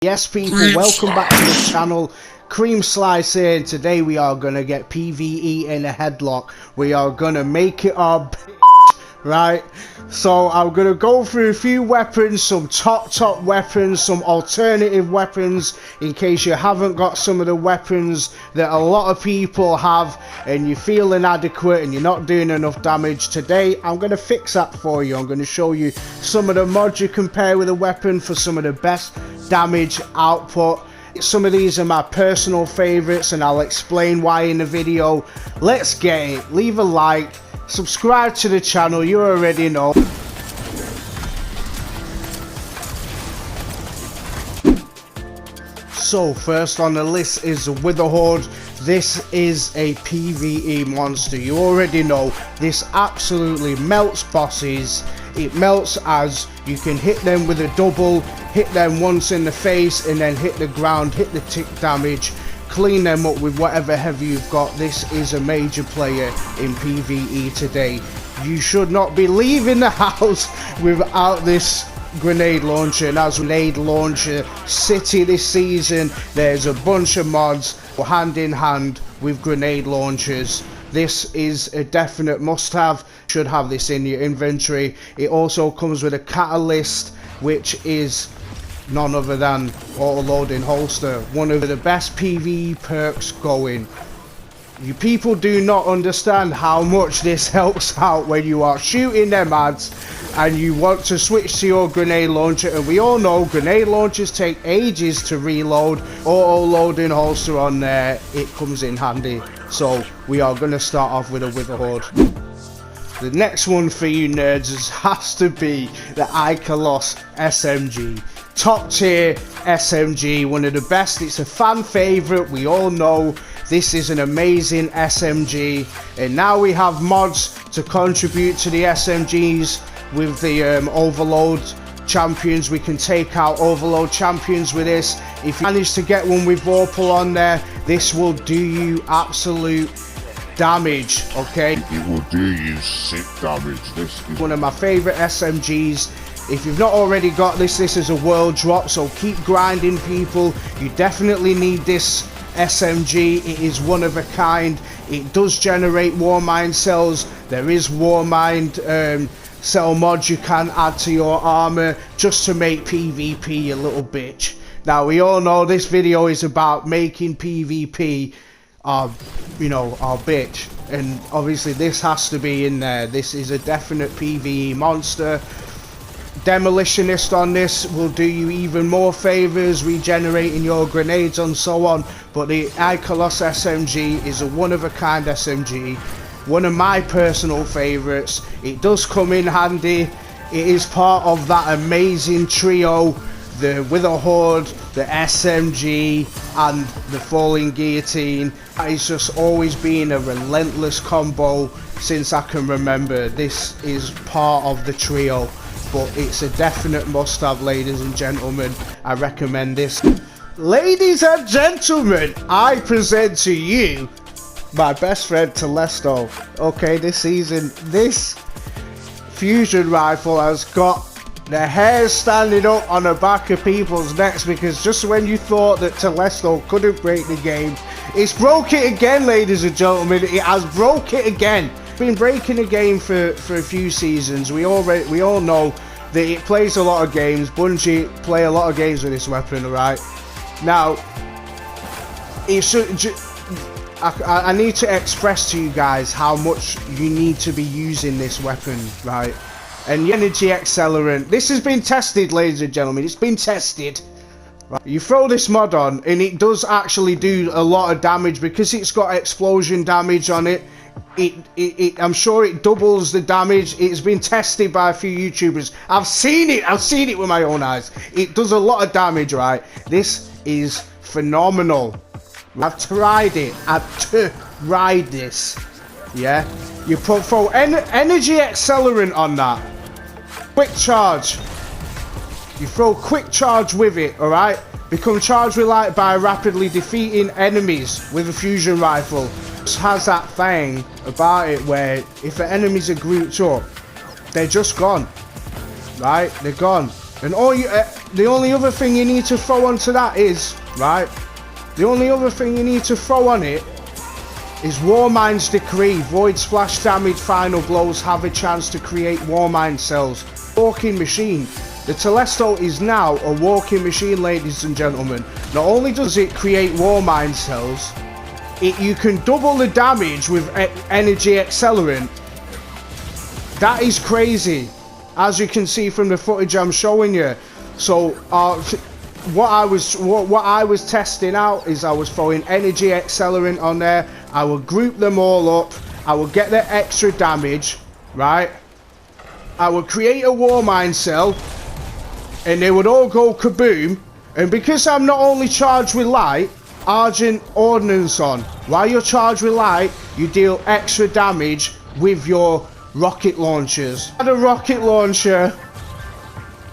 Yes people, welcome back to the channel. Cream Slice here, and today we are gonna get PvE in a headlock. We are gonna make it our right? So I'm gonna go through a few weapons, some top weapons, some alternative weapons in case you haven't got some of the weapons that a lot of people have and you feel inadequate and you're not doing enough damage. Today I'm gonna fix that for you. I'm gonna show you some of the mods you can pair with a weapon for some of the best damage output. Some of these are my personal favorites and I'll explain why in the video. Let's get it. Leave a like, subscribe to the channel, you already know. So first on the list is the Witherhoard. This is a PvE monster. You already know this absolutely melts bosses. It melts as you can hit them with a double, hit them once in the face and then hit the ground, hit the tick damage, clean them up with whatever heavy you've got. This is a major player in PvE today. You should not be leaving the house without this grenade launcher. And as grenade launcher city this season, there's a bunch of mods hand in hand with grenade launchers. This is a definite must-have. Should have this in your inventory. It also comes with a catalyst, which is none other than auto-loading holster, one of the best PvE perks going. You people do not understand how much this helps out when you are shooting them ads and you want to switch to your grenade launcher, and we all know grenade launchers take ages to reload. Auto-loading holster on there, it comes in handy. So we are going to start off with a Witherhoard. The next one for you nerds has to be the Ikelos SMG. Top tier SMG, one of the best. It's a fan favorite, we all know this is an amazing SMG, and now we have mods to contribute to the SMGs with the overload champions. We can take out overload champions with this. If you manage to get one with Vorpal on there, this will do you absolute damage. Okay, it will do you sick damage. This is one of my favorite SMGs. If you've not already got this is a world drop, so keep grinding people. You definitely need this SMG. It is one of a kind. It does generate Warmind cells. There is Warmind cell mods you can add to your armor just to make PvP a little bitch. Now we all know this video is about making PvP our bitch, and obviously this has to be in there. This is a definite PvE monster. Demolitionist on this will do you even more favors, regenerating your grenades and so on. But the Ikelos SMG is a one of a kind SMG, one of my personal favorites. It does come in handy. It is part of that amazing trio, the Witherhoard, the SMG and the falling guillotine. That has just always been a relentless combo since I can remember. This is part of the trio, but it's a definite must-have, ladies and gentlemen. I recommend this. Ladies and gentlemen, I present to you my best friend Telesto. Okay, this season, this fusion rifle has got the hairs standing up on the back of people's necks, because just when you thought that Telesto couldn't break the game, it's broke it again, ladies and gentlemen. It has broke it again. Been breaking the game for a few seasons. We all know that it plays a lot of games. Bungie play a lot of games with this weapon, right? Now, it should. I need to express to you guys how much you need to be using this weapon, right? And the energy accelerant. This has been tested, ladies and gentlemen. It's been tested. Right? You throw this mod on, and it does actually do a lot of damage because it's got explosion damage on it. I'm sure it doubles the damage. It's been tested by a few YouTubers. I've seen it with my own eyes. It does a lot of damage, right? This is phenomenal. I've tried it. I've tried this. Yeah, you throw energy accelerant on that. Quick charge. You throw quick charge with it, alright? Become charged with light by rapidly defeating enemies with a fusion rifle. It has that thing about it where if the enemies are grouped up, they're just gone. Right? They're gone. And all you, the only other thing you need to throw onto that is, right, the only other thing you need to throw on it is Warmind's Decree. Void splash damage final blows have a chance to create Warmind cells. Walking machine. The Telesto is now a walking machine, ladies and gentlemen. Not only does it create Warmind cells, you can double the damage with energy accelerant. That is crazy, as you can see from the footage I'm showing you. So what I was testing out is I was throwing energy accelerant on there. I will group them all up. I will get the extra damage, right? I will create a Warmind cell, and they would all go kaboom. And because I'm not only charged with light, Argent Ordnance on. While you're charged with light, you deal extra damage with your rocket launchers. I had a rocket launcher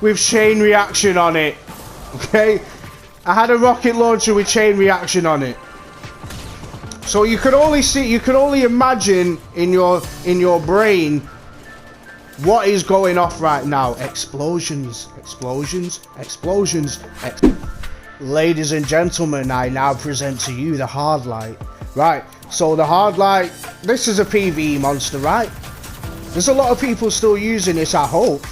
with chain reaction on it. Okay, I had a rocket launcher with chain reaction on it. So you could only see, you could only imagine in your brain what is going off right now. Explosions, explosions, explosions. Ladies and gentlemen, I now present to you the hard light. Right, so the hard light, this is a PvE monster, right? There's a lot of people still using this, I hope.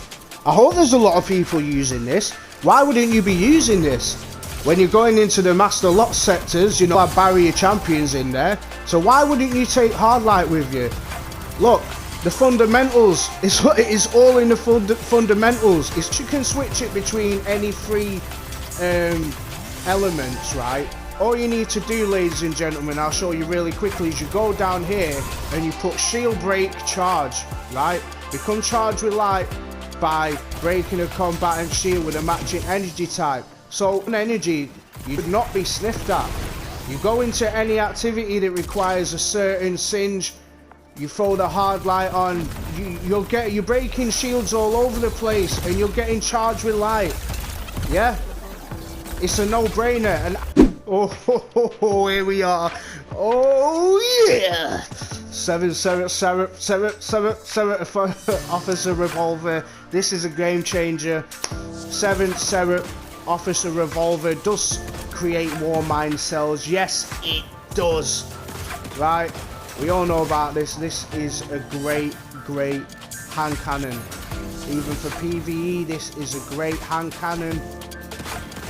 I hope there's a lot of people using this. Why wouldn't you be using this? When you're going into the master lot sectors, you know, have barrier champions in there. So why wouldn't you take hard light with you? Look, the fundamentals, it's all in the fundamentals. It's, you can switch it between any three elements, right? All you need to do, ladies and gentlemen, I'll show you really quickly, is you go down here and you put shield break charge, right? Become charged with light by breaking a combatant shield with a matching energy type. So an energy, you would not be sniffed at. You go into any activity that requires a certain singe, you throw the hard light on, you're breaking shields all over the place, and you're getting charged with light. Yeah, it's a no-brainer. And oh, here we are. Oh yeah. 7 Officer Revolver. This is a game changer. 7 Officer Revolver does create Warmind cells. Yes, it does. Right? We all know about this. This is a great hand cannon. Even for PvE, this is a great hand cannon.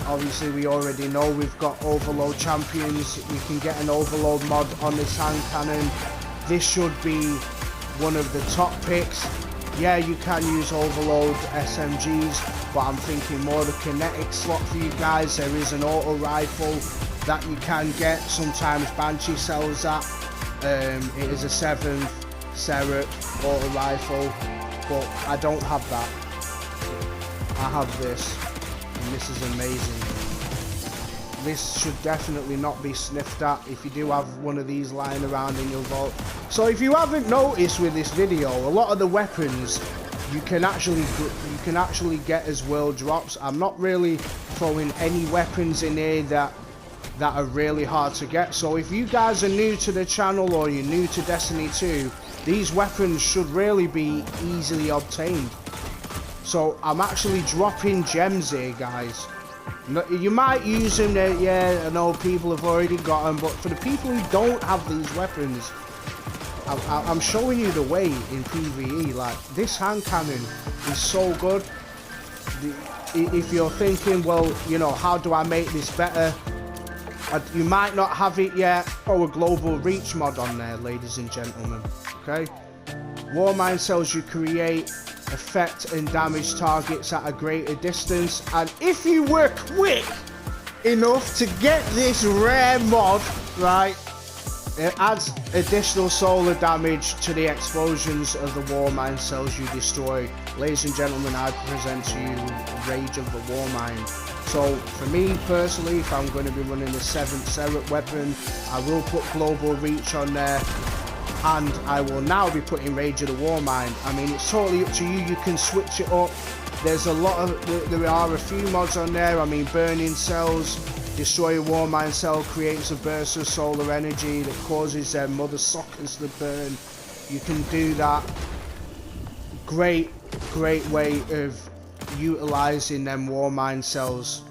Obviously, we already know we've got overload champions. You can get an overload mod on this hand cannon. This should be one of the top picks. Yeah, you can use overload SMGs, but I'm thinking more the kinetic slot for you guys. There is an auto rifle that you can get. Sometimes Banshee sells that. It is a 7th Seraph auto rifle, but I don't have that. I have this, and this is amazing. This should definitely not be sniffed at if you do have one of these lying around in your vault. So if you haven't noticed with this video, a lot of the weapons you can actually get as world drops. I'm not really throwing any weapons in here that are really hard to get. So if you guys are new to the channel or you're new to Destiny 2, these weapons should really be easily obtained. So I'm actually dropping gems here, guys. You might use them there, yeah, I know people have already got them, but for the people who don't have these weapons, I'm showing you the way in PvE. Like, this hand cannon is so good. If you're thinking, well, you know, how do I make this better? You might not have it yet. Throw a global reach mod on there, ladies and gentlemen. Okay? Warmind cells you create affect and damage targets at a greater distance, and if you were quick enough to get this rare mod, right, it adds additional solar damage to the explosions of the Warmind cells you destroy. Ladies and gentlemen, I present to you Rage of the Warmind. So for me personally, if I'm going to be running the 7th Seraph weapon, I will put global reach on there, and I will now be putting Rage of the Warmind. I mean, it's totally up to you. You can switch it up. There's a lot of, there are a few mods on there. I mean, burning cells, destroy a Warmind cell, creates a burst of solar energy that causes their mother sockets to burn. You can do that. Great way of utilising them war mine cells.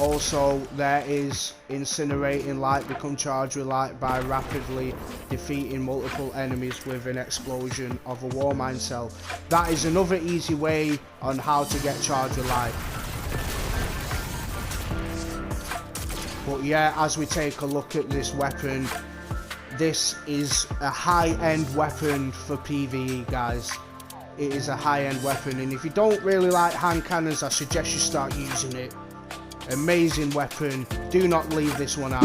Also, there is incinerating light, become charged with light by rapidly defeating multiple enemies with an explosion of a war mine cell. That is another easy way on how to get charged with light. But yeah, as we take a look at this weapon, this is a high-end weapon for PvE, guys. It is a high-end weapon, and if you don't really like hand cannons, I suggest you start using it. Amazing weapon. Do not leave this one out.